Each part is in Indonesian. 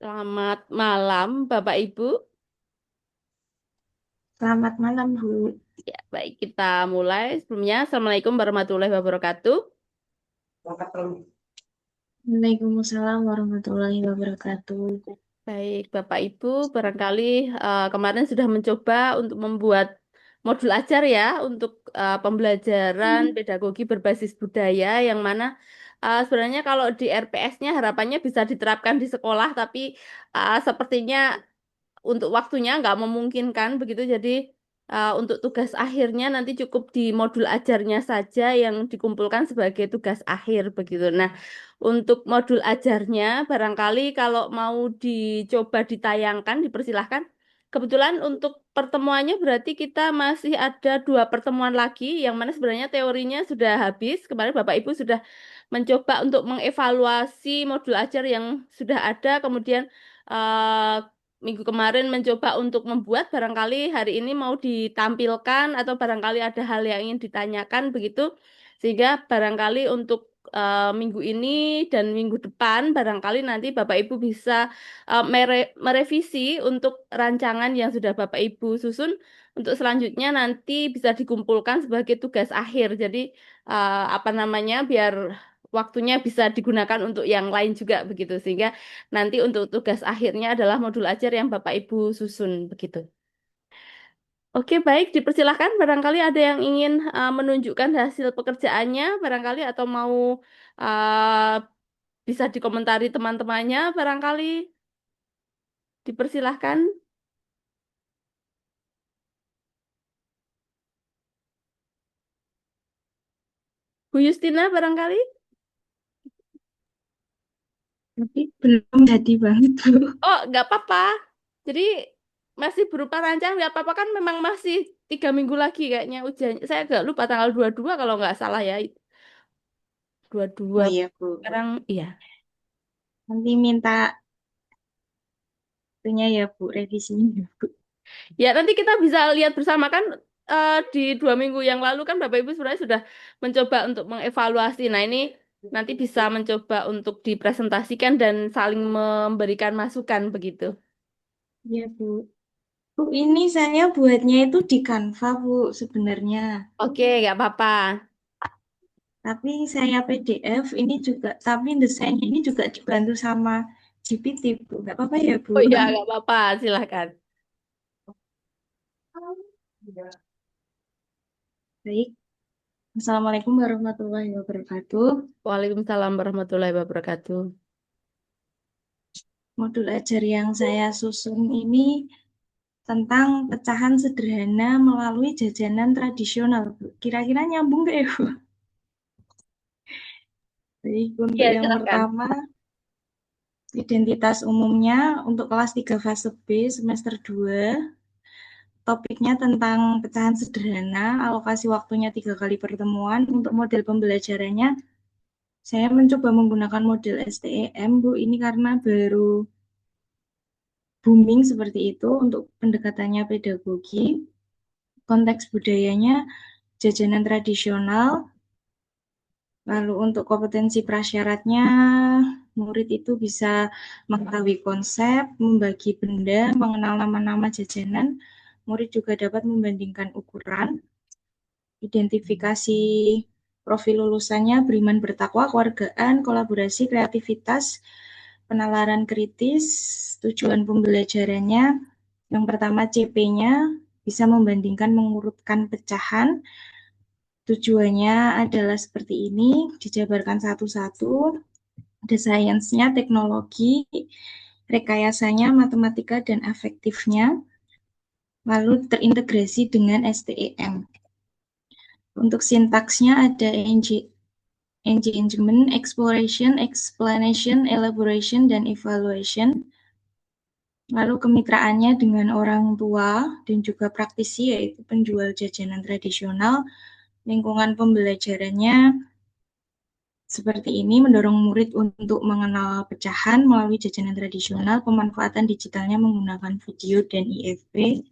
Selamat malam, Bapak Ibu. Selamat malam, Bu. Ya, baik, kita mulai. Sebelumnya, Assalamualaikum warahmatullahi wabarakatuh. Waalaikumsalam warahmatullahi wabarakatuh. Baik, Bapak Ibu, barangkali kemarin sudah mencoba untuk membuat modul ajar ya untuk pembelajaran pedagogi berbasis budaya yang mana sebenarnya kalau di RPS-nya harapannya bisa diterapkan di sekolah, tapi sepertinya untuk waktunya nggak memungkinkan begitu. Jadi untuk tugas akhirnya nanti cukup di modul ajarnya saja yang dikumpulkan sebagai tugas akhir begitu. Nah, untuk modul ajarnya barangkali kalau mau dicoba ditayangkan, dipersilahkan. Kebetulan untuk pertemuannya berarti kita masih ada 2 pertemuan lagi yang mana sebenarnya teorinya sudah habis. Kemarin Bapak Ibu sudah mencoba untuk mengevaluasi modul ajar yang sudah ada, kemudian eh, minggu kemarin mencoba untuk membuat, barangkali hari ini mau ditampilkan atau barangkali ada hal yang ingin ditanyakan begitu. Sehingga barangkali untuk minggu ini dan minggu depan barangkali nanti Bapak Ibu bisa merevisi untuk rancangan yang sudah Bapak Ibu susun untuk selanjutnya nanti bisa dikumpulkan sebagai tugas akhir. Jadi apa namanya biar waktunya bisa digunakan untuk yang lain juga begitu sehingga nanti untuk tugas akhirnya adalah modul ajar yang Bapak Ibu susun begitu. Oke, baik, dipersilahkan barangkali ada yang ingin menunjukkan hasil pekerjaannya barangkali atau mau bisa dikomentari teman-temannya barangkali dipersilahkan. Bu Justina barangkali. Tapi belum jadi banget, Bu. Oh, nggak apa-apa. Jadi masih berupa rancangan nggak apa-apa kan memang masih 3 minggu lagi kayaknya ujian. Saya agak lupa tanggal 22 kalau nggak salah ya. 22 Oh iya, Bu. sekarang iya. Nanti minta itunya ya, Bu, revisinya ya, Bu. Ya, nanti kita bisa lihat bersama kan di 2 minggu yang lalu kan Bapak Ibu sebenarnya sudah mencoba untuk mengevaluasi. Nah, ini nanti bisa mencoba untuk dipresentasikan dan saling memberikan masukan begitu. Iya, Bu. Bu, ini saya buatnya itu di Canva, Bu, sebenarnya. Oke, nggak apa-apa. Tapi saya PDF ini juga, tapi desainnya ini juga dibantu sama GPT, Bu. Nggak apa-apa ya, Bu? Oh iya, nggak apa-apa. Silahkan. Baik. Assalamualaikum warahmatullahi wabarakatuh. Waalaikumsalam warahmatullahi wabarakatuh. Modul ajar yang saya susun ini tentang pecahan sederhana melalui jajanan tradisional, Bu. Kira-kira nyambung nggak ya, Bu? Baik, untuk Iya, yang silahkan. pertama, identitas umumnya untuk kelas 3 fase B semester 2. Topiknya tentang pecahan sederhana, alokasi waktunya 3 kali pertemuan. Untuk model pembelajarannya, saya mencoba menggunakan model STEM, Bu. Ini karena baru booming seperti itu untuk pendekatannya pedagogi. Konteks budayanya jajanan tradisional. Lalu untuk kompetensi prasyaratnya, murid itu bisa mengetahui konsep, membagi benda, mengenal nama-nama jajanan. Murid juga dapat membandingkan ukuran, identifikasi profil lulusannya, beriman bertakwa, kewargaan, kolaborasi, kreativitas, penalaran kritis, tujuan pembelajarannya. Yang pertama CP-nya bisa membandingkan mengurutkan pecahan. Tujuannya adalah seperti ini, dijabarkan satu-satu. Ada sainsnya, teknologi, rekayasanya, matematika, dan afektifnya. Lalu terintegrasi dengan STEM. Untuk sintaksnya ada engagement, exploration, explanation, elaboration, dan evaluation. Lalu kemitraannya dengan orang tua dan juga praktisi, yaitu penjual jajanan tradisional. Lingkungan pembelajarannya seperti ini, mendorong murid untuk mengenal pecahan melalui jajanan tradisional, pemanfaatan digitalnya menggunakan video dan IFP.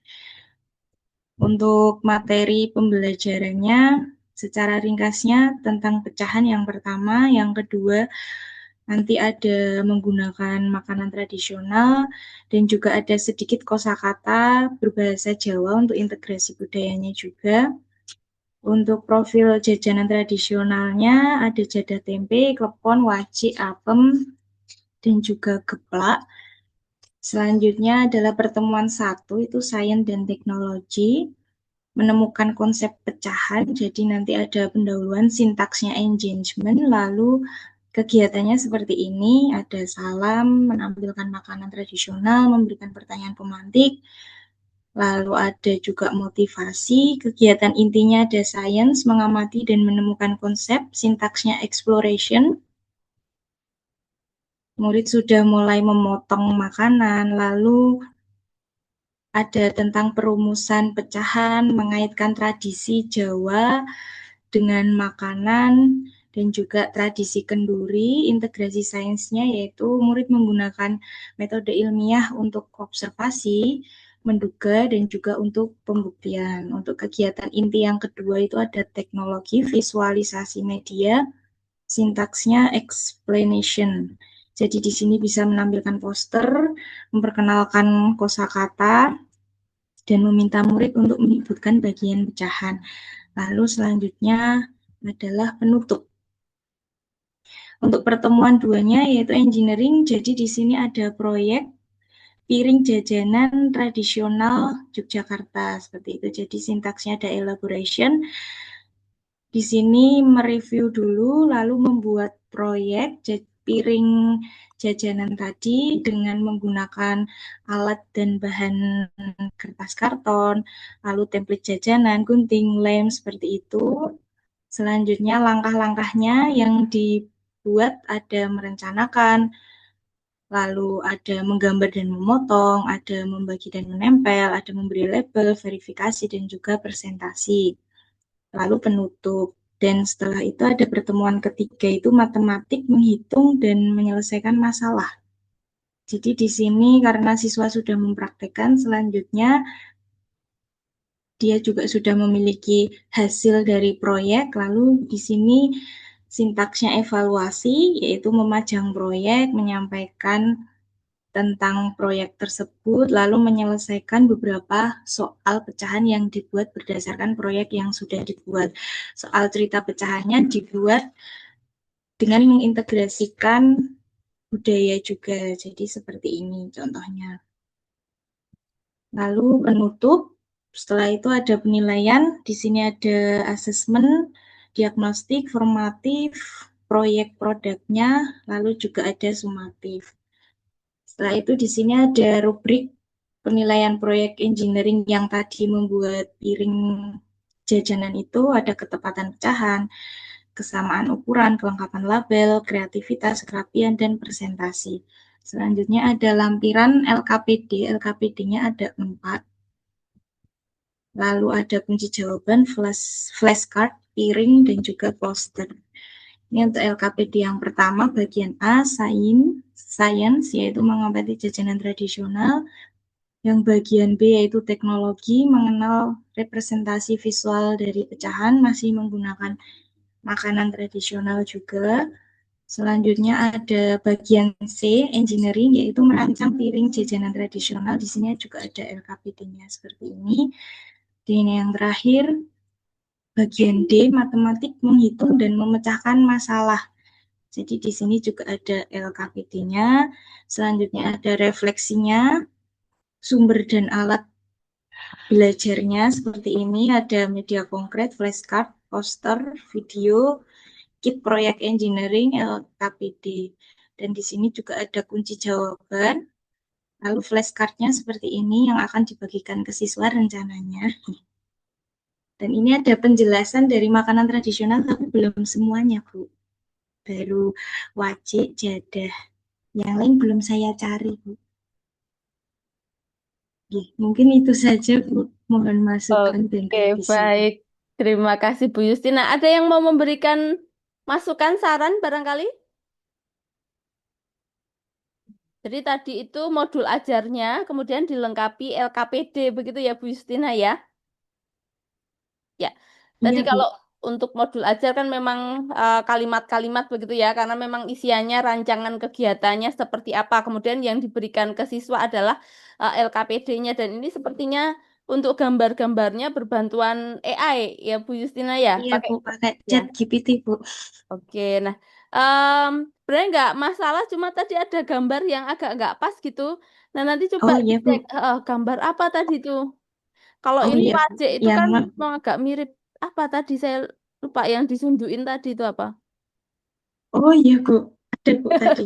Untuk materi pembelajarannya, secara ringkasnya tentang pecahan yang pertama, yang kedua Nanti ada menggunakan makanan tradisional dan juga ada sedikit kosakata berbahasa Jawa untuk integrasi budayanya juga. Untuk profil jajanan tradisionalnya ada jadah tempe, klepon, waci, apem, dan juga geplak. Selanjutnya adalah pertemuan satu, itu sains dan teknologi, menemukan konsep pecahan, jadi nanti ada pendahuluan sintaksnya engagement, lalu kegiatannya seperti ini, ada salam, menampilkan makanan tradisional, memberikan pertanyaan pemantik, lalu ada juga motivasi, kegiatan intinya ada sains, mengamati dan menemukan konsep, sintaksnya exploration, murid sudah mulai memotong makanan, lalu ada tentang perumusan pecahan, mengaitkan tradisi Jawa dengan makanan, dan juga tradisi kenduri, integrasi sainsnya yaitu murid menggunakan metode ilmiah untuk observasi, menduga, dan juga untuk pembuktian. Untuk kegiatan inti yang kedua itu ada teknologi, visualisasi media, sintaksnya explanation. Jadi di sini bisa menampilkan poster, memperkenalkan kosakata, dan meminta murid untuk menyebutkan bagian pecahan. Lalu selanjutnya adalah penutup. Untuk pertemuan duanya yaitu engineering, jadi di sini ada proyek piring jajanan tradisional Yogyakarta seperti itu. Jadi sintaksnya ada elaboration. Di sini mereview dulu lalu membuat proyek piring jajanan tadi dengan menggunakan alat dan bahan kertas karton, lalu template jajanan, gunting, lem seperti itu. Selanjutnya langkah-langkahnya yang dibuat ada merencanakan, lalu ada menggambar dan memotong, ada membagi dan menempel, ada memberi label, verifikasi, dan juga presentasi. Lalu penutup. Dan setelah itu ada pertemuan ketiga itu matematik, menghitung, dan menyelesaikan masalah. Jadi di sini karena siswa sudah mempraktekkan, selanjutnya dia juga sudah memiliki hasil dari proyek, lalu di sini sintaksnya evaluasi, yaitu memajang proyek, menyampaikan tentang proyek tersebut, lalu menyelesaikan beberapa soal pecahan yang dibuat berdasarkan proyek yang sudah dibuat. Soal cerita pecahannya dibuat dengan mengintegrasikan budaya juga, jadi seperti ini contohnya. Lalu penutup, setelah itu ada penilaian, di sini ada asesmen, diagnostik, formatif, proyek produknya, lalu juga ada sumatif. Setelah itu di sini ada rubrik penilaian proyek engineering yang tadi membuat piring jajanan itu, ada ketepatan pecahan, kesamaan ukuran, kelengkapan label, kreativitas, kerapian, dan presentasi. Selanjutnya ada lampiran LKPD. LKPD-nya ada 4. Lalu ada kunci jawaban, flashcard, piring, dan juga poster. Ini untuk LKPD yang pertama, bagian A, Science, yaitu mengamati jajanan tradisional. Yang bagian B yaitu teknologi, mengenal representasi visual dari pecahan, masih menggunakan makanan tradisional juga. Selanjutnya ada bagian C, engineering, yaitu merancang piring jajanan tradisional. Di sini juga ada LKPD-nya seperti ini. Dan yang terakhir, bagian D, matematik, menghitung dan memecahkan masalah. Jadi di sini juga ada LKPD-nya. Selanjutnya ada refleksinya, sumber dan alat belajarnya seperti ini. Ada media konkret, flashcard, poster, video, kit proyek engineering, LKPD. Dan di sini juga ada kunci jawaban. Lalu flashcardnya seperti ini yang akan dibagikan ke siswa rencananya. Dan ini ada penjelasan dari makanan tradisional, tapi belum semuanya, Bu. Baru wajik, jadah. Yang lain belum saya cari, Bu. Mungkin itu saja, Bu. Mohon masukan dan Oke, revisinya. baik. Terima kasih Bu Justina. Ada yang mau memberikan masukan, saran barangkali? Jadi tadi itu modul ajarnya, kemudian dilengkapi LKPD, begitu ya Bu Justina ya? Ya. Tadi Iya, kalau Bu. untuk modul ajar kan memang kalimat-kalimat begitu ya, karena memang isiannya rancangan kegiatannya seperti apa. Kemudian yang diberikan ke siswa adalah LKPD-nya dan ini sepertinya untuk gambar-gambarnya berbantuan AI ya Bu Justina ya, Iya pakai Bu, pakai ya. chat GPT Bu. Oke, nah em sebenarnya nggak masalah, cuma tadi ada gambar yang agak nggak pas gitu. Nah nanti coba Oh iya dicek Bu. gambar apa tadi tuh. Kalau Oh ini iya Bu. wajik itu Yang kan memang agak mirip apa tadi saya lupa yang disunjukin tadi itu apa? oh iya Bu. Ada Bu tadi.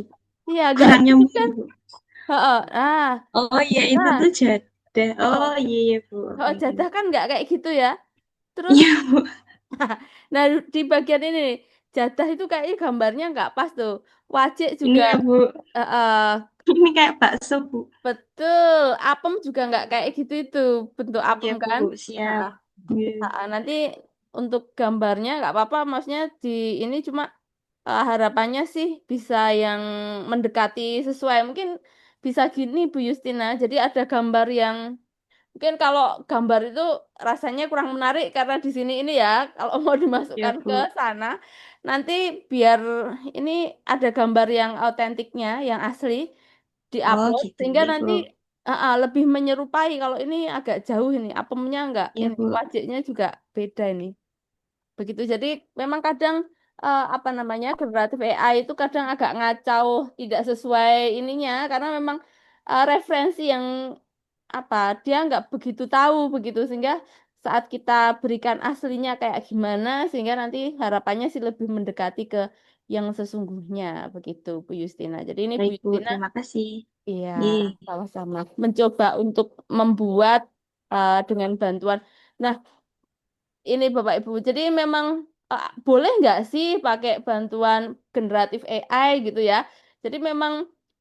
Iya agak Orangnya mirip kan? mirip Bu. Heeh. Ah, Oh iya itu nah, tuh jadah. heeh. Oh iya iya Bu. Oke Heeh, oke. jadah kan nggak kayak gitu ya. Terus, Iya Bu. nah di bagian ini nih, jadah itu kayaknya gambarnya nggak pas tuh. Wajik Ini juga, ya Bu. heeh, Ini kayak bakso Bu. betul. Apem juga nggak kayak gitu itu bentuk apem Iya kan? Bu. Siap. Heeh. Iya. Nanti untuk gambarnya nggak apa-apa, maksudnya di ini cuma harapannya sih bisa yang mendekati sesuai. Mungkin bisa gini Bu Justina. Jadi ada gambar yang mungkin kalau gambar itu rasanya kurang menarik karena di sini ini ya, kalau mau Iya dimasukkan ke Bu. sana, nanti biar ini ada gambar yang autentiknya, yang asli, Oh diupload gitu sehingga ya Bu. nanti lebih menyerupai. Kalau ini agak jauh ini, apemnya enggak, Iya ini Bu. wajiknya juga beda ini. Begitu. Jadi memang kadang apa namanya generatif AI itu kadang agak ngacau, tidak sesuai ininya karena memang referensi yang apa dia nggak begitu tahu begitu sehingga saat kita berikan aslinya kayak gimana sehingga nanti harapannya sih lebih mendekati ke yang sesungguhnya begitu Bu Justina. Jadi ini Bu Baik Bu. Justina Terima kasih. iya Iya. sama-sama mencoba untuk membuat dengan bantuan. Nah, ini Bapak Ibu. Jadi memang boleh nggak sih pakai bantuan generatif AI gitu ya? Jadi memang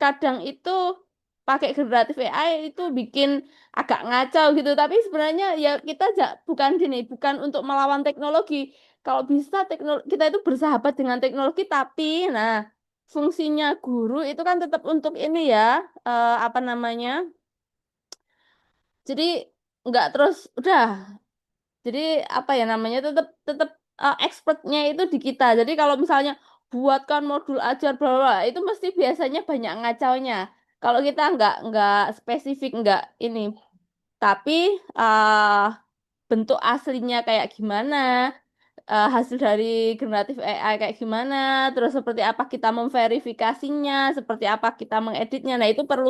kadang itu pakai generatif AI itu bikin agak ngacau gitu. Tapi sebenarnya ya kita bukan gini, bukan untuk melawan teknologi. Kalau bisa teknologi kita itu bersahabat dengan teknologi, tapi nah fungsinya guru itu kan tetap untuk ini ya, apa namanya? Jadi nggak terus udah jadi apa ya namanya tetap tetap expertnya itu di kita. Jadi kalau misalnya buatkan modul ajar bla bla bla, itu mesti biasanya banyak ngacaunya. Kalau kita nggak spesifik nggak ini, tapi uh, bentuk aslinya kayak gimana, hasil dari generatif AI kayak gimana, terus seperti apa kita memverifikasinya, seperti apa kita mengeditnya. Nah itu perlu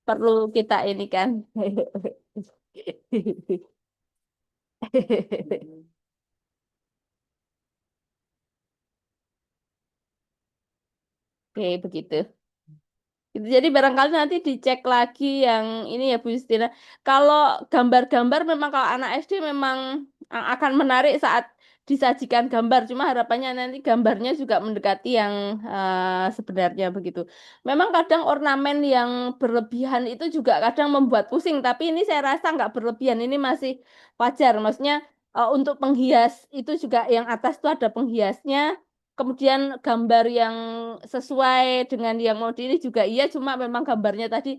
perlu kita ini kan. Oke, begitu. Gitu. Jadi barangkali nanti dicek lagi yang ini ya Bu Justina. Kalau gambar-gambar memang kalau anak SD memang akan menarik saat disajikan gambar. Cuma harapannya nanti gambarnya juga mendekati yang sebenarnya begitu. Memang kadang ornamen yang berlebihan itu juga kadang membuat pusing. Tapi ini saya rasa nggak berlebihan. Ini masih wajar. Maksudnya untuk penghias itu juga yang atas itu ada penghiasnya. Kemudian gambar yang sesuai dengan yang mau ini juga iya, cuma memang gambarnya tadi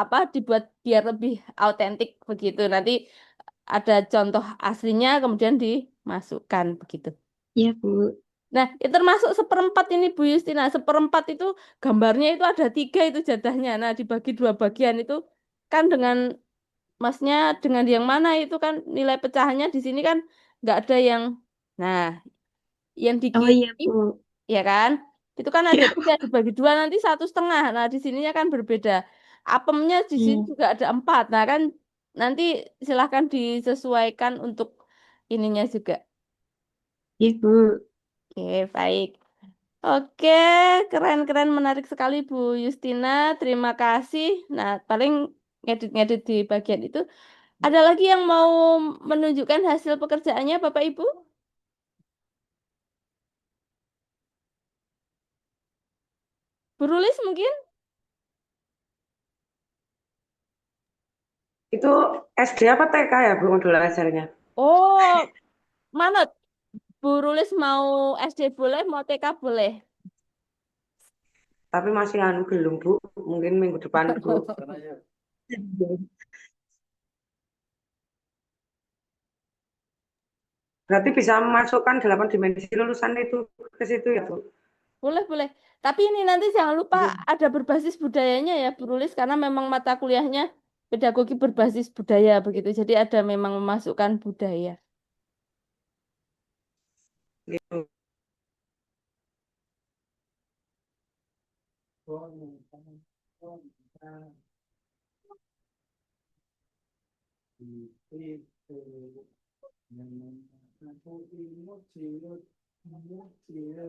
apa dibuat biar lebih autentik begitu. Nanti ada contoh aslinya kemudian dimasukkan begitu. Iya Bu. Nah, itu termasuk seperempat ini Bu Justina. Seperempat itu gambarnya itu ada tiga itu jadahnya. Nah, dibagi dua bagian itu kan dengan masnya dengan yang mana itu kan nilai pecahannya di sini kan nggak ada yang. Nah, yang di Oh kiri iya Bu. ya kan? Itu kan ada Iya. tiga dibagi dua nanti satu setengah. Nah di sininya kan berbeda. Apemnya di sini Hmm. juga ada empat. Nah kan nanti silahkan disesuaikan untuk ininya juga. Iya Bu. Oke baik. Oke keren-keren menarik sekali Bu Justina. Terima kasih. Nah paling ngedit-ngedit di bagian itu. Ada lagi yang mau menunjukkan hasil pekerjaannya Bapak Ibu? Bu Rulis mungkin? Itu SD apa TK ya Bu modul ajarnya? Oh mana? Bu Rulis mau SD boleh, mau TK boleh. Tapi masih anu belum Bu, mungkin minggu depan Bu. Berarti bisa memasukkan 8 dimensi lulusan itu ke situ ya, Bu? Boleh, boleh. Tapi ini nanti jangan lupa ada berbasis budayanya ya, Bu Rulis, karena memang mata kuliahnya pedagogi berbasis budaya begitu. Jadi ada memang memasukkan budaya. Gitu.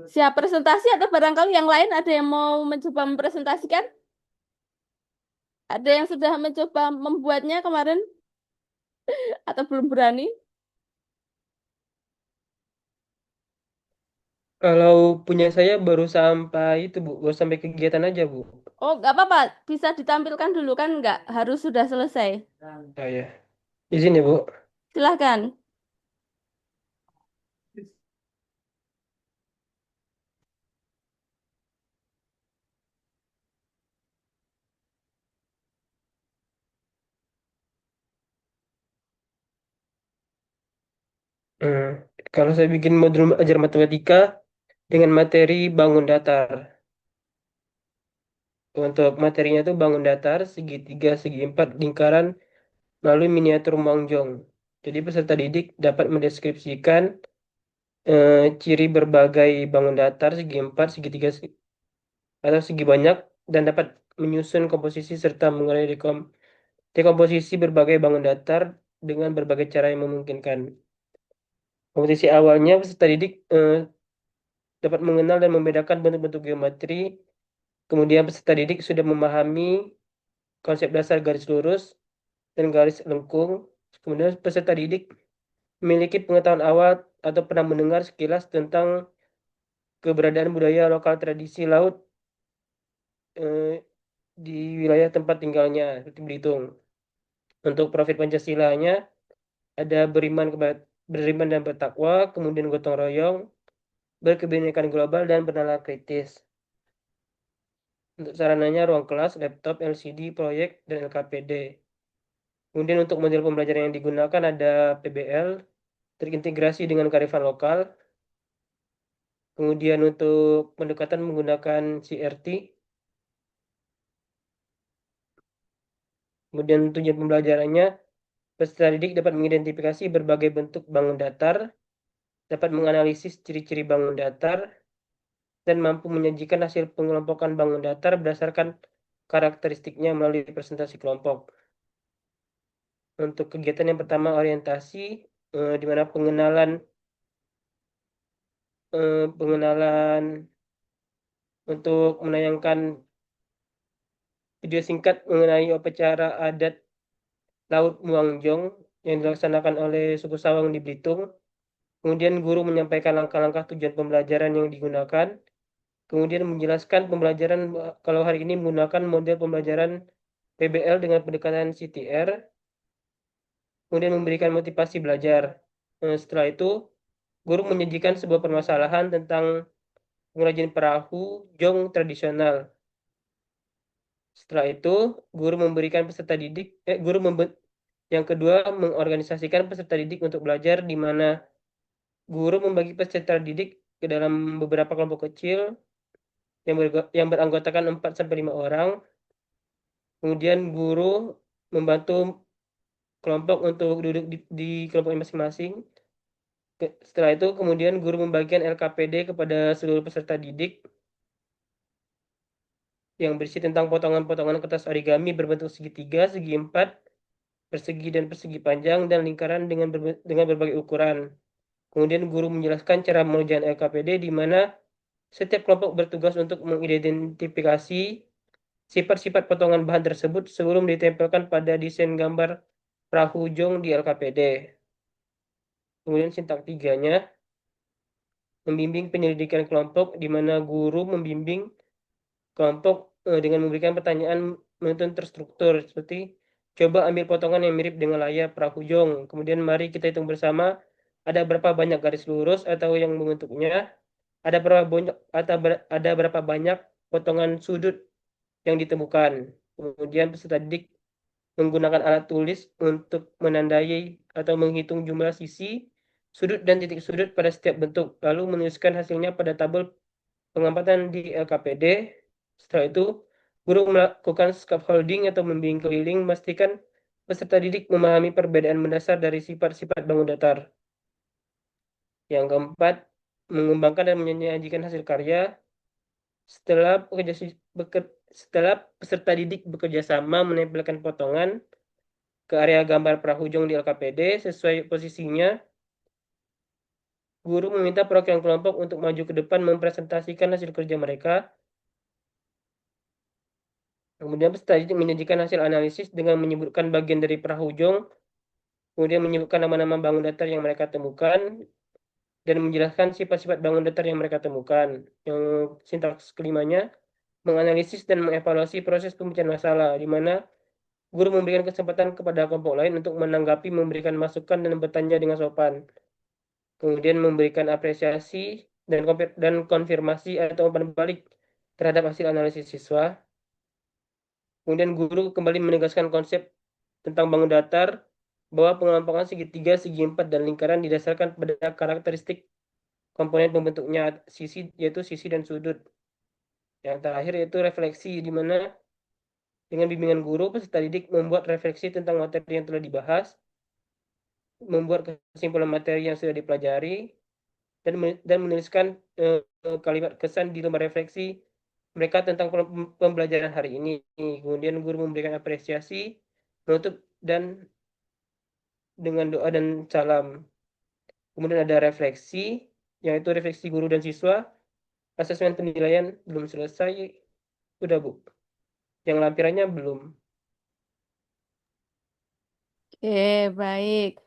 Siap presentasi atau barangkali yang lain ada yang mau mencoba mempresentasikan? Ada yang sudah mencoba membuatnya kemarin atau belum berani? Kalau punya saya baru sampai itu Bu, baru sampai kegiatan aja Bu. Oh, nggak apa-apa. Bisa ditampilkan dulu kan nggak harus sudah selesai. Oh ya, izin ya Bu. Silahkan. Hmm, Kalau saya bikin modul ajar matematika dengan materi bangun datar. Untuk materinya itu bangun datar, segitiga, segi empat, lingkaran, melalui miniatur Mongjong. Jadi peserta didik dapat mendeskripsikan ciri berbagai bangun datar, segi empat, segitiga, atau segi banyak, dan dapat menyusun komposisi serta mengurai dekomposisi berbagai bangun datar dengan berbagai cara yang memungkinkan. Komposisi awalnya peserta didik dapat mengenal dan membedakan bentuk-bentuk geometri. Kemudian peserta didik sudah memahami konsep dasar garis lurus dan garis lengkung. Kemudian peserta didik memiliki pengetahuan awal atau pernah mendengar sekilas tentang keberadaan budaya lokal tradisi laut eh, di wilayah tempat tinggalnya, seperti Belitung. Untuk profil Pancasilanya ada beriman dan bertakwa, kemudian gotong royong, berkebinekaan global, dan bernalar kritis. Untuk sarananya ruang kelas, laptop, LCD, proyek, dan LKPD. Kemudian untuk model pembelajaran yang digunakan ada PBL, terintegrasi dengan kearifan lokal. Kemudian untuk pendekatan menggunakan CRT. Kemudian tujuan pembelajarannya, peserta didik dapat mengidentifikasi berbagai bentuk bangun datar, dapat menganalisis ciri-ciri bangun datar, dan mampu menyajikan hasil pengelompokan bangun datar berdasarkan karakteristiknya melalui presentasi kelompok. Untuk kegiatan yang pertama orientasi, di mana pengenalan untuk menayangkan video singkat mengenai upacara adat Laut Muangjong yang dilaksanakan oleh suku Sawang di Belitung. Kemudian guru menyampaikan langkah-langkah tujuan pembelajaran yang digunakan. Kemudian menjelaskan pembelajaran kalau hari ini menggunakan model pembelajaran PBL dengan pendekatan CTR. Kemudian memberikan motivasi belajar. Setelah itu, guru menyajikan sebuah permasalahan tentang pengrajin perahu jong tradisional. Setelah itu, guru memberikan peserta didik, yang kedua mengorganisasikan peserta didik untuk belajar di mana guru membagi peserta didik ke dalam beberapa kelompok kecil yang beranggotakan 4 sampai 5 orang. Kemudian guru membantu kelompok untuk duduk di kelompoknya masing-masing. Setelah itu, kemudian guru membagikan LKPD kepada seluruh peserta didik yang berisi tentang potongan-potongan kertas origami berbentuk segitiga, segi empat, persegi dan persegi panjang, dan lingkaran dengan berbagai ukuran. Kemudian guru menjelaskan cara mengerjakan LKPD di mana setiap kelompok bertugas untuk mengidentifikasi sifat-sifat potongan bahan tersebut sebelum ditempelkan pada desain gambar perahu jong di LKPD. Kemudian sintak tiganya, membimbing penyelidikan kelompok di mana guru membimbing kelompok dengan memberikan pertanyaan menuntun terstruktur seperti coba ambil potongan yang mirip dengan layar perahu jong. Kemudian mari kita hitung bersama ada berapa banyak garis lurus atau yang membentuknya, ada berapa banyak potongan sudut yang ditemukan. Kemudian peserta didik menggunakan alat tulis untuk menandai atau menghitung jumlah sisi sudut dan titik sudut pada setiap bentuk, lalu menuliskan hasilnya pada tabel pengamatan di LKPD. Setelah itu, guru melakukan scaffolding atau membimbing keliling, memastikan peserta didik memahami perbedaan mendasar dari sifat-sifat bangun datar. Yang keempat, mengembangkan dan menyajikan hasil karya. Setelah peserta didik bekerja sama menempelkan potongan ke area gambar prahujung di LKPD sesuai posisinya, guru meminta perwakilan kelompok untuk maju ke depan mempresentasikan hasil kerja mereka. Kemudian peserta didik menyajikan hasil analisis dengan menyebutkan bagian dari prahujung, kemudian menyebutkan nama-nama bangun datar yang mereka temukan, dan menjelaskan sifat-sifat bangun datar yang mereka temukan. Yang sintaks kelimanya, menganalisis dan mengevaluasi proses pemecahan masalah, di mana guru memberikan kesempatan kepada kelompok lain untuk menanggapi, memberikan masukan, dan bertanya dengan sopan. Kemudian memberikan apresiasi dan konfirmasi atau umpan balik terhadap hasil analisis siswa. Kemudian guru kembali menegaskan konsep tentang bangun datar, bahwa pengelompokan segitiga, segi empat, dan lingkaran didasarkan pada karakteristik komponen pembentuknya sisi, yaitu sisi dan sudut. Yang terakhir yaitu refleksi, di mana dengan bimbingan guru, peserta didik membuat refleksi tentang materi yang telah dibahas, membuat kesimpulan materi yang sudah dipelajari, dan menuliskan kalimat kesan di lembar refleksi mereka tentang pembelajaran hari ini. Kemudian guru memberikan apresiasi, menutup dan dengan doa dan salam. Kemudian ada refleksi, yaitu refleksi guru dan siswa. Asesmen penilaian belum selesai. Udah, Bu. Yang lampirannya belum. Oke, baik.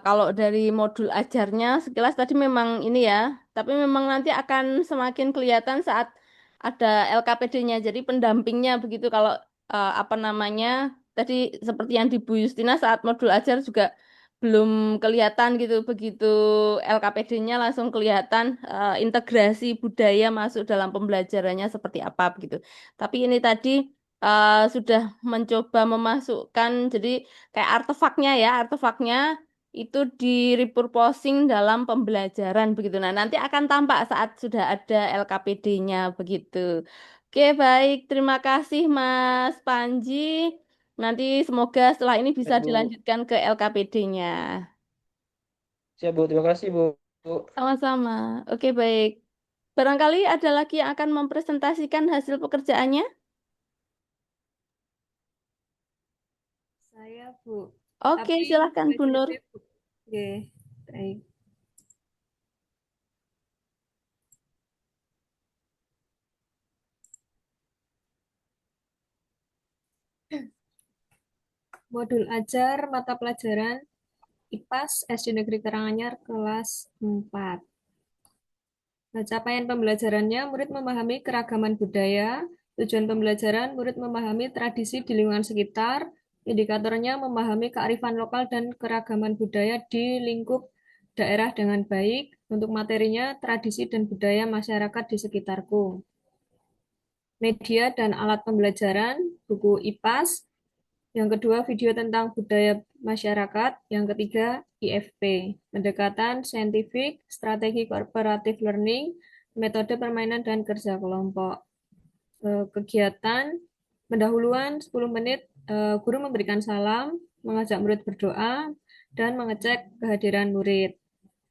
Kalau dari modul ajarnya sekilas tadi memang ini ya, tapi memang nanti akan semakin kelihatan saat ada LKPD-nya, jadi pendampingnya begitu. Kalau apa namanya tadi seperti yang di Bu Justina saat modul ajar juga belum kelihatan gitu, begitu LKPD-nya langsung kelihatan integrasi budaya masuk dalam pembelajarannya seperti apa begitu. Tapi ini tadi sudah mencoba memasukkan jadi kayak artefaknya ya, artefaknya itu di repurposing dalam pembelajaran begitu. Nah, nanti akan tampak saat sudah ada LKPD-nya begitu. Oke, baik. Terima kasih Mas Panji. Nanti semoga setelah ini bisa Baik, Bu. dilanjutkan ke LKPD-nya. Siap, Bu. Terima kasih, Bu. Sama-sama. Oke, baik. Barangkali ada lagi yang akan mempresentasikan hasil pekerjaannya? Saya, Bu. Oke, Tapi silahkan Bu Nur. PJJ, Bu. Oke, baik. Modul ajar mata pelajaran IPAS SD Negeri Karanganyar kelas 4. Nah, capaian pembelajarannya, murid memahami keragaman budaya. Tujuan pembelajaran, murid memahami tradisi di lingkungan sekitar. Indikatornya, memahami kearifan lokal dan keragaman budaya di lingkup daerah dengan baik. Untuk materinya, tradisi dan budaya masyarakat di sekitarku. Media dan alat pembelajaran, buku IPAS. Yang kedua, video tentang budaya masyarakat. Yang ketiga, IFP, pendekatan saintifik, strategi cooperative learning, metode permainan dan kerja kelompok. Kegiatan, pendahuluan 10 menit, guru memberikan salam, mengajak murid berdoa, dan mengecek kehadiran murid.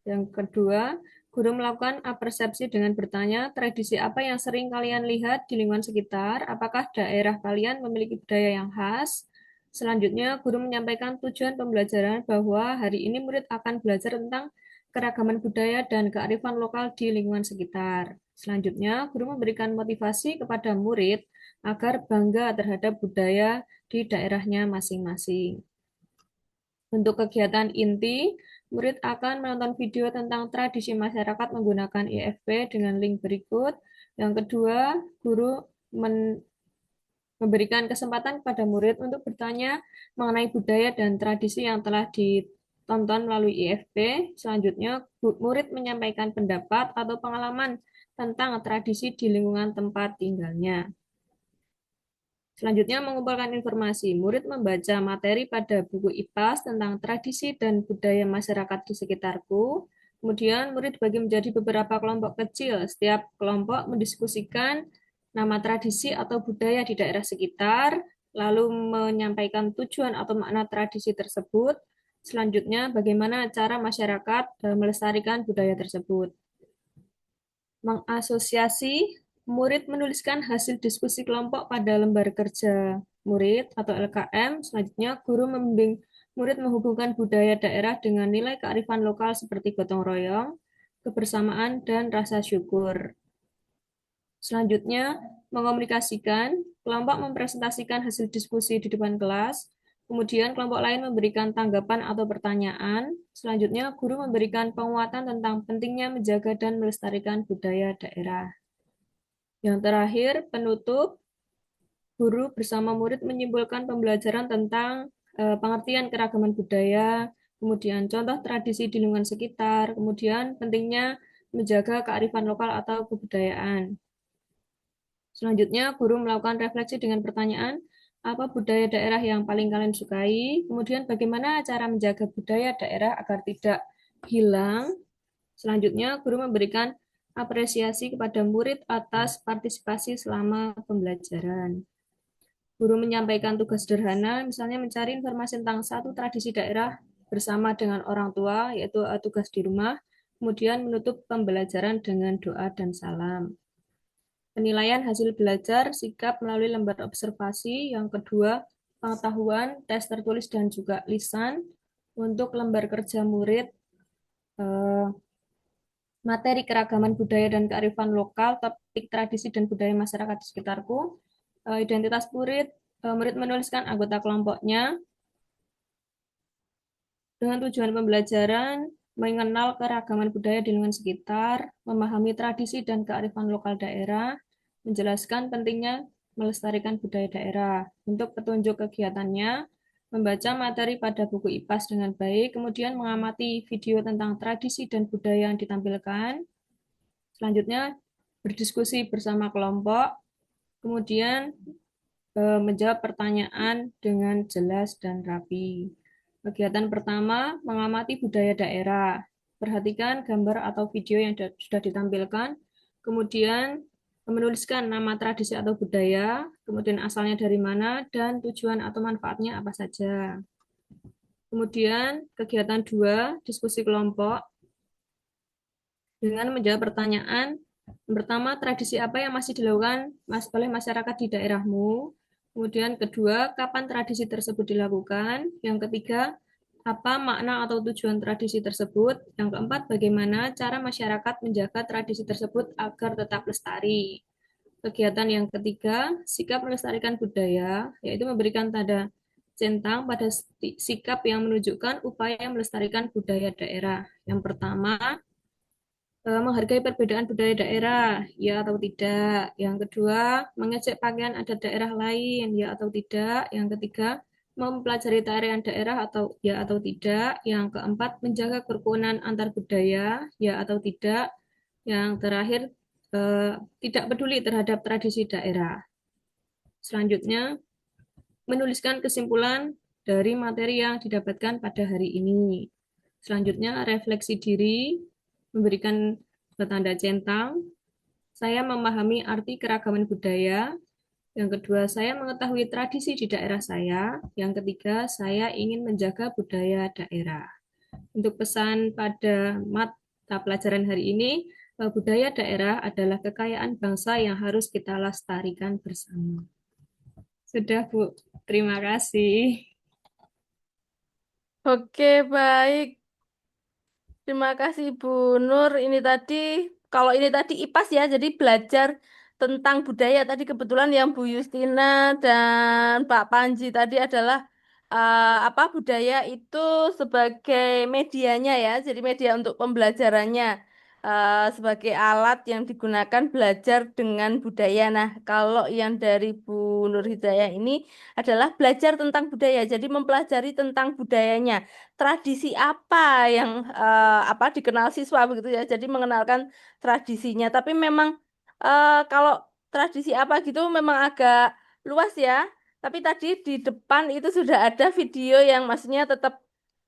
Yang kedua, guru melakukan apersepsi dengan bertanya, tradisi apa yang sering kalian lihat di lingkungan sekitar? Apakah daerah kalian memiliki budaya yang khas? Selanjutnya, guru menyampaikan tujuan pembelajaran bahwa hari ini murid akan belajar tentang keragaman budaya dan kearifan lokal di lingkungan sekitar. Selanjutnya, guru memberikan motivasi kepada murid agar bangga terhadap budaya di daerahnya masing-masing. Untuk kegiatan inti, murid akan menonton video tentang tradisi masyarakat menggunakan IFP dengan link berikut. Yang kedua, guru memberikan kesempatan kepada murid untuk bertanya mengenai budaya dan tradisi yang telah ditonton melalui IFP. Selanjutnya, murid menyampaikan pendapat atau pengalaman tentang tradisi di lingkungan tempat tinggalnya. Selanjutnya, mengumpulkan informasi. Murid membaca materi pada buku IPAS tentang tradisi dan budaya masyarakat di sekitarku. Kemudian, murid dibagi menjadi beberapa kelompok kecil. Setiap kelompok mendiskusikan nama tradisi atau budaya di daerah sekitar, lalu menyampaikan tujuan atau makna tradisi tersebut. Selanjutnya, bagaimana cara masyarakat melestarikan budaya tersebut. Mengasosiasi, murid menuliskan hasil diskusi kelompok pada lembar kerja murid atau LKM. Selanjutnya, guru membimbing murid menghubungkan budaya daerah dengan nilai kearifan lokal seperti gotong royong, kebersamaan, dan rasa syukur. Selanjutnya, mengomunikasikan, kelompok mempresentasikan hasil diskusi di depan kelas, kemudian kelompok lain memberikan tanggapan atau pertanyaan. Selanjutnya, guru memberikan penguatan tentang pentingnya menjaga dan melestarikan budaya daerah. Yang terakhir, penutup, guru bersama murid menyimpulkan pembelajaran tentang pengertian keragaman budaya, kemudian contoh tradisi di lingkungan sekitar, kemudian pentingnya menjaga kearifan lokal atau kebudayaan. Selanjutnya, guru melakukan refleksi dengan pertanyaan, apa budaya daerah yang paling kalian sukai? Kemudian bagaimana cara menjaga budaya daerah agar tidak hilang? Selanjutnya, guru memberikan apresiasi kepada murid atas partisipasi selama pembelajaran. Guru menyampaikan tugas sederhana, misalnya mencari informasi tentang satu tradisi daerah bersama dengan orang tua, yaitu tugas di rumah, kemudian menutup pembelajaran dengan doa dan salam. Penilaian hasil belajar, sikap melalui lembar observasi. Yang kedua, pengetahuan, tes tertulis dan juga lisan. Untuk lembar kerja murid, materi keragaman budaya dan kearifan lokal, topik tradisi dan budaya masyarakat di sekitarku. Identitas murid, murid menuliskan anggota kelompoknya. Dengan tujuan pembelajaran, mengenal keragaman budaya di lingkungan sekitar, memahami tradisi dan kearifan lokal daerah, menjelaskan pentingnya melestarikan budaya daerah. Untuk petunjuk kegiatannya, membaca materi pada buku IPAS dengan baik, kemudian mengamati video tentang tradisi dan budaya yang ditampilkan. Selanjutnya, berdiskusi bersama kelompok, kemudian menjawab pertanyaan dengan jelas dan rapi. Kegiatan pertama, mengamati budaya daerah. Perhatikan gambar atau video yang sudah ditampilkan, kemudian menuliskan nama tradisi atau budaya, kemudian asalnya dari mana, dan tujuan atau manfaatnya apa saja. Kemudian kegiatan 2, diskusi kelompok, dengan menjawab pertanyaan. Yang pertama, tradisi apa yang masih dilakukan oleh masyarakat di daerahmu? Kemudian kedua, kapan tradisi tersebut dilakukan? Yang ketiga, apa makna atau tujuan tradisi tersebut? Yang keempat, bagaimana cara masyarakat menjaga tradisi tersebut agar tetap lestari? Kegiatan yang ketiga, sikap melestarikan budaya, yaitu memberikan tanda centang pada sikap yang menunjukkan upaya melestarikan budaya daerah. Yang pertama, menghargai perbedaan budaya daerah, ya atau tidak. Yang kedua, mengecek pakaian adat daerah lain, ya atau tidak. Yang ketiga, mempelajari tarian daerah atau ya atau tidak. Yang keempat, menjaga kerukunan antar budaya, ya atau tidak. Yang terakhir, tidak peduli terhadap tradisi daerah. Selanjutnya, menuliskan kesimpulan dari materi yang didapatkan pada hari ini. Selanjutnya, refleksi diri, memberikan tanda centang. Saya memahami arti keragaman budaya. Yang kedua, saya mengetahui tradisi di daerah saya. Yang ketiga, saya ingin menjaga budaya daerah. Untuk pesan pada mata pelajaran hari ini, budaya daerah adalah kekayaan bangsa yang harus kita lestarikan bersama. Sudah, Bu. Terima kasih. Oke, baik. Terima kasih Bu Nur. Ini tadi, kalau ini tadi IPAS ya, jadi belajar tentang budaya tadi kebetulan yang Bu Justina dan Pak Panji tadi adalah apa budaya itu sebagai medianya ya, jadi media untuk pembelajarannya sebagai alat yang digunakan belajar dengan budaya. Nah, kalau yang dari Bu Nur Hidayah ini adalah belajar tentang budaya, jadi mempelajari tentang budayanya tradisi apa yang apa dikenal siswa begitu ya. Jadi mengenalkan tradisinya. Tapi memang kalau tradisi apa gitu memang agak luas ya. Tapi tadi di depan itu sudah ada video yang maksudnya tetap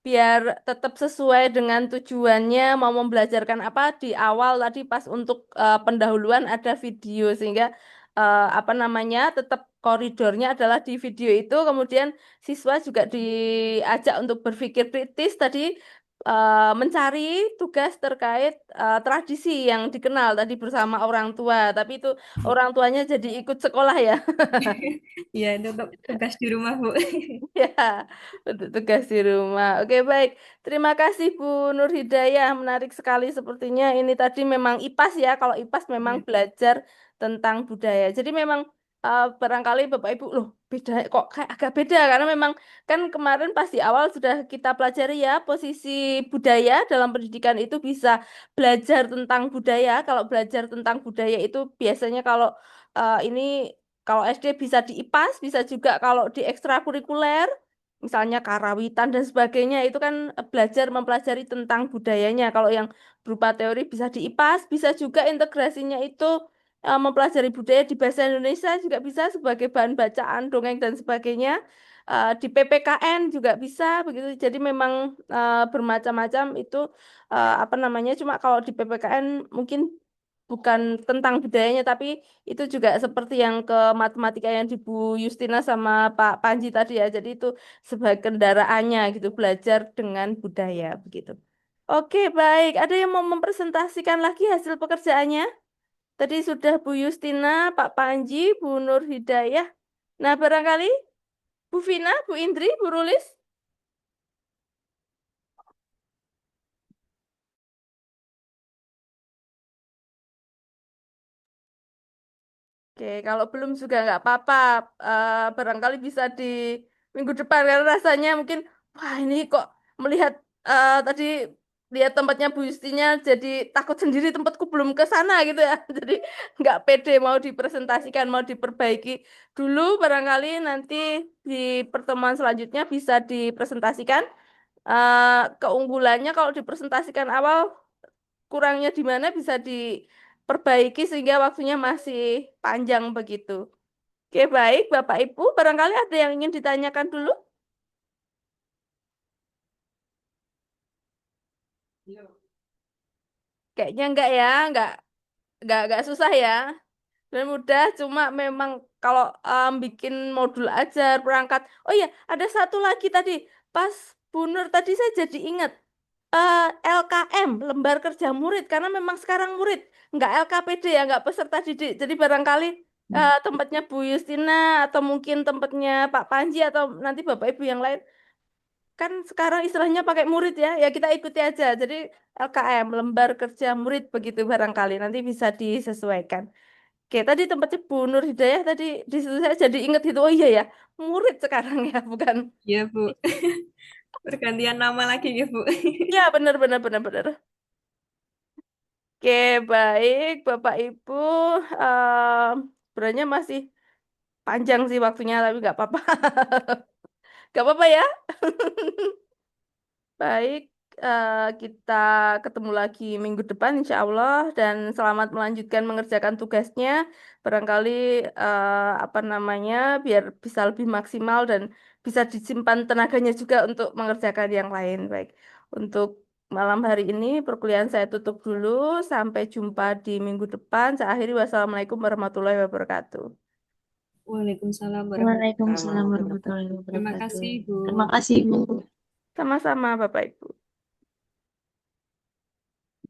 biar tetap sesuai dengan tujuannya mau membelajarkan apa di awal tadi pas untuk pendahuluan ada video sehingga apa namanya tetap koridornya adalah di video itu kemudian siswa juga diajak untuk berpikir kritis tadi mencari tugas terkait tradisi yang dikenal tadi bersama orang tua tapi itu orang tuanya jadi ikut sekolah ya. Ya, itu untuk tugas di rumah, Bu. Ya, untuk tugas di rumah. Oke, baik. Terima kasih Bu Nur Hidayah. Menarik sekali sepertinya. Ini tadi memang IPAS ya. Kalau IPAS memang Ya. belajar tentang budaya. Jadi memang barangkali Bapak Ibu, loh beda kok kayak agak beda. Karena memang kan kemarin pas di awal sudah kita pelajari ya posisi budaya dalam pendidikan itu bisa belajar tentang budaya. Kalau belajar tentang budaya itu biasanya kalau ini kalau SD bisa di IPAS, bisa juga kalau di ekstrakurikuler, misalnya karawitan dan sebagainya, itu kan belajar mempelajari tentang budayanya. Kalau yang berupa teori bisa di IPAS, bisa juga integrasinya itu mempelajari budaya di bahasa Indonesia juga bisa sebagai bahan bacaan, dongeng dan sebagainya. Di PPKN juga bisa begitu. Jadi memang bermacam-macam itu apa namanya. Cuma kalau di PPKN mungkin bukan tentang budayanya, tapi itu juga seperti yang ke matematika yang di Bu Justina sama Pak Panji tadi ya. Jadi itu sebagai kendaraannya gitu, belajar dengan budaya begitu. Oke, baik. Ada yang mau mempresentasikan lagi hasil pekerjaannya? Tadi sudah Bu Justina, Pak Panji, Bu Nur Hidayah. Nah, barangkali Bu Vina, Bu Indri, Bu Rulis. Oke, kalau belum juga nggak apa-apa. Barangkali bisa di minggu depan karena rasanya mungkin wah ini kok melihat tadi lihat tempatnya Bu Yustinya jadi takut sendiri tempatku belum ke sana gitu ya. Jadi nggak pede mau dipresentasikan, mau diperbaiki dulu. Barangkali nanti di pertemuan selanjutnya bisa dipresentasikan. Keunggulannya kalau dipresentasikan awal kurangnya di mana bisa diperbaiki sehingga waktunya masih panjang begitu. Oke, baik Bapak Ibu, barangkali ada yang ingin ditanyakan dulu? Kayaknya enggak ya, enggak susah ya. Dan mudah, cuma memang kalau bikin modul ajar, perangkat. Oh iya, ada satu lagi tadi. Pas Bu Nur tadi saya jadi ingat. eh, LKM, lembar kerja murid. Karena memang sekarang murid. Nggak LKPD ya, nggak peserta didik. Jadi barangkali tempatnya Bu Justina atau mungkin tempatnya Pak Panji atau nanti Bapak Ibu yang lain. Kan sekarang istilahnya pakai murid ya. Ya kita ikuti aja. Jadi LKM, lembar kerja murid begitu barangkali. Nanti bisa disesuaikan. Oke, tadi tempatnya Bu Nur Hidayah tadi di situ saya jadi inget itu. Oh iya ya, murid sekarang ya, bukan. Ya, Bu. Pergantian nama lagi ya, Bu. Ya, benar benar benar benar. Oke, baik Bapak Ibu. Em, Sebenarnya masih panjang sih waktunya, tapi nggak apa-apa. Nggak apa-apa ya. Baik, kita ketemu lagi minggu depan insya Allah dan selamat melanjutkan mengerjakan tugasnya. Barangkali apa namanya biar bisa lebih maksimal dan bisa disimpan tenaganya juga untuk mengerjakan yang lain. Baik, untuk malam hari ini perkuliahan saya tutup dulu. Sampai jumpa di minggu depan. Saya akhiri wassalamualaikum warahmatullahi wabarakatuh. Waalaikumsalam warahmatullahi Waalaikumsalam wabarakatuh. warahmatullahi Terima wabarakatuh. kasih, Bu. Terima kasih, Bu. Sama-sama Bapak Ibu.